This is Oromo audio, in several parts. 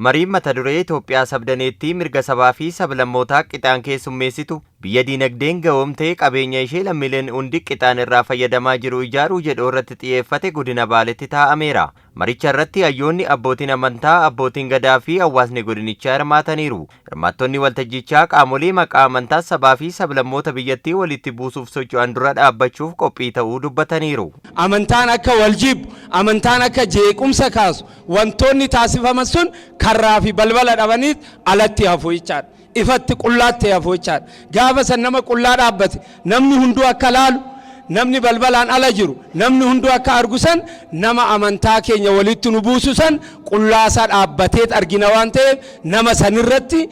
Mariin mata duree Itoophiyaa sabdaneetti mirga sabaa fi sablammootaa qixaan keessummeessitu biyya diinagdeen gahoomtee qabeenya ishee lammiileen hundi qixaan irraa fayyadamaa jiru ijaaruu jedhu irratti xiyyeeffate godina Baaleetti taa'ameera. Maricha irratti hayyoonni abbootiin amantaa, abbootiin gadaa fi hawaasni godinichaa hirmaataniiru. Hirmaattonni waltajjichaa qaamolee maqaa amantaa sabaa fi sablammoota biyyattii walitti buusuuf socho'an dura dhaabbachuuf qophii ta'uu dubbataniiru. Amantaan akka waljibu, amantaan akka jeequmsa kaasu, wantoonni taasifaman sun karraa fi balbala dhabaniit alatti hafu jechaadha. Ifatti qullaatti hafu jechaadha. Gaafa san nama qullaa dhaabbate namni hunduu akka laalu, namni balbalaan ala jiru, namni hunduu akka argusan nama amantaa keenya walitti nu buususan qullaasaa dhaabbatee argina waan ta'eef nama sanirratti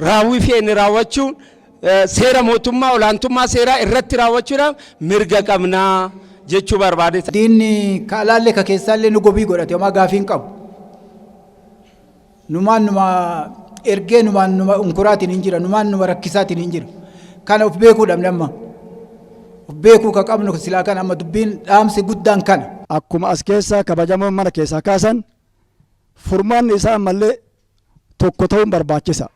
raawwii fi inni raawwachuun seera mootummaa olaantummaa seeraa irratti raawwachuudhaaf mirga qabnaa jechuu barbaade. Diinni kaalaalle ka keessaallee nu gobii godhate homaa gaafiin qabu. Numaan numa ergee numaan numa unkuraatiin hin jira, numaan numa rakkisaatiin hin jira. Kana of beekuu dhabne amma. Of beekuu ka qabnu silaa kana amma dubbiin dhaamsi guddaan kana. Akkuma as keessa kabajamoon mana keessaa kaasan furmaanni isaa ammallee tokko ta'uun barbaachisa.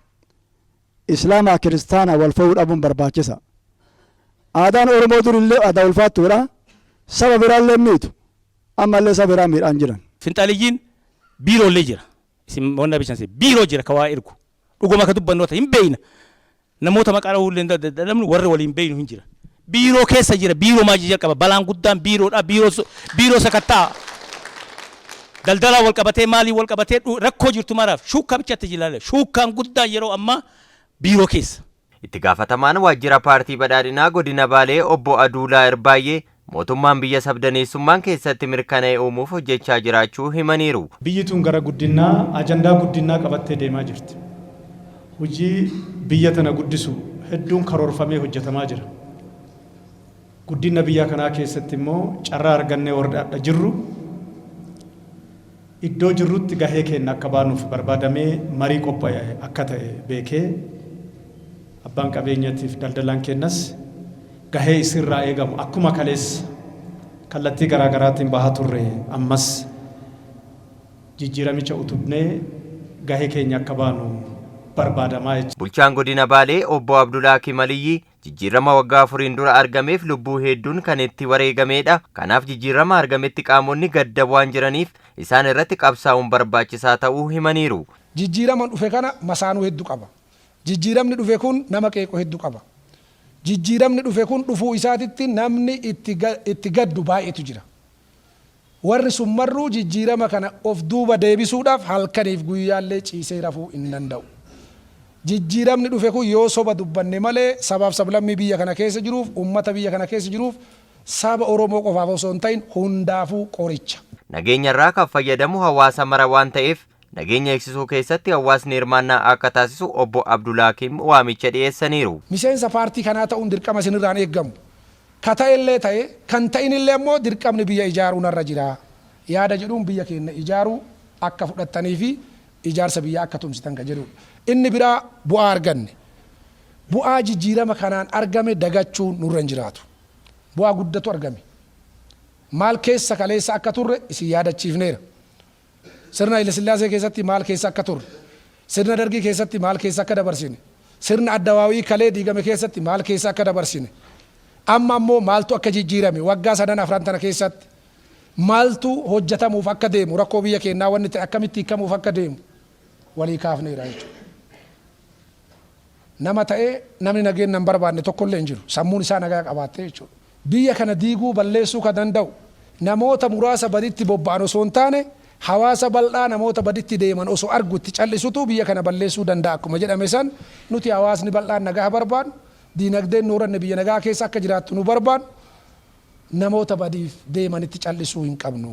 Islaamaa kiristaanaa wal fa'uu dhabuun barbaachisa. Aadaan Oromoo durillee aadaa ulfaattuudha. Saba biraallee miitu. Ammallee saba biraa miidhaan jiran. Finxaaliyyiin biiroolee jira. Isin wanna bishaan biiroo jira ka waa ergu. Dhuguma ka dubbannoota hin beeyna. Namoota maqaa dhahullee dadhabnu warri waliin beeynu hin jira. Biiroo keessa jira. Biiroo maajii jalqaba. Balaan guddaan biiroodha. Biiroo sakattaa. Daldalaa wal qabatee maalii wal qabatee rakkoo jirtu maraaf shuukkaa bichaatti jilaale. Shuukkaan guddaan yeroo ammaa biiroo keessa. Itti gaafatamaan waajjira paartii badhaadhinaa godina Baalee obbo Aduulaa Irbaayee mootummaan biyya sabdaneessummaan keessatti mirkanaa'e uumuuf hojjechaa jiraachuu himaniiru. Biyyi tun gara guddinaa ajandaa guddinaa qabattee deemaa jirti. Hojii biyya tana guddisu hedduun karoorfamee hojjetamaa jira. Guddina biyya kanaa keessatti immoo carraa argannee warra jirru iddoo jirrutti gahee keenya akka baanuuf barbaadamee marii qophaa'e akka ta'e beekee abbaan qabeenyaatiif daldalaan kennas gahee isirraa eegamu akkuma kaleessa kallattii garaagaraatiin bahaa turre ammas jijjiiramicha utubnee gahee keenya akka baanu barbaadamaa jechuudha. Bulchaan godina Baalee obbo Abdulaa Kimaliyyi jijjiirama waggaa 4 dura argameef lubbuu hedduun kan itti wareegamedha. Kanaaf jijjiirama argametti qaamonni gadda waan jiraniif isaan irratti qabsaa'uun barbaachisaa ta'uu himaniiru. Jijjiirama dhufe kana masaanuu hedduu qaba. Jijjiiramni dhufe kun nama qeeqoo hedduu qaba. Jijjiiramni dhufe kun dhufuu isaatitti namni itti gaddu baay'eetu jira. Warri sun marruu jijjiirama kana of duuba deebisuudhaaf halkaniif guyyaallee ciisee rafuu hin danda'u. Jijjiiramni dhufe kun yoo soba dubbanne malee sabaaf sablammii biyya kana keessa jiruuf uummata biyya kana keessa jiruuf saba Oromoo qofaaf osoo hin ta'in hundaafuu qoricha. Nageenya irraa kan fayyadamu hawaasa mara waan ta'eef nageenya eegsisuu keessatti hawaasni hirmaannaa akka taasisu obbo Abdulaakim waamicha dhiyeessaniiru. Miseensa paartii kanaa ta'uun dirqama isinirraan eeggamu. Ka ta'ellee ta'e kan ta'inillee immoo dirqamni biyya ijaaruu narra jira. Yaada jedhuun biyya keenya ijaaruu akka fudhattanii fi ijaarsa biyyaa akka tumsitan kan jedhudha. Inni biraa bu'aa arganne. Bu'aa jijjiirama kanaan argame dagachuun nurra hin jiraatu. Bu'aa guddatu argame. Maal keessa kaleessa akka turre isin yaadachiifneera. Sirna Haile Sillaasee keessatti maal keessa akka turre. Sirna Dargii keessatti maal keessa akka dabarsine. Sirna Addawaawii kalee diigame keessatti maal keessa akka dabarsine. Amma ammoo maaltu akka jijjiirame waggaa 3-4 tana keessatti maaltu hojjetamuuf akka deemu rakkoo biyya keenyaa wanni ta'e akkamitti hiikamuuf akka deemu walii kaafneera jechuudha. Nama ta'ee namni nageenya hin barbaanne tokkollee hin jiru. Sammuun isaa nagaa qabaattee jechuudha. Biyya kana diiguu balleessuu kan danda'u namoota muraasa baditti bobba'an osoo hin taane hawaasa bal'aa namoota baditti deeman osoo argutti callisutu biyya kana balleessuu danda'a akkuma jedhame san nuti hawaasni bal'aan nagaa barbaadu diinagdeen nuuranne biyya nagaa keessa akka jiraattu nu barbaadu namoota badiif deemanitti callisuu hin qabnu.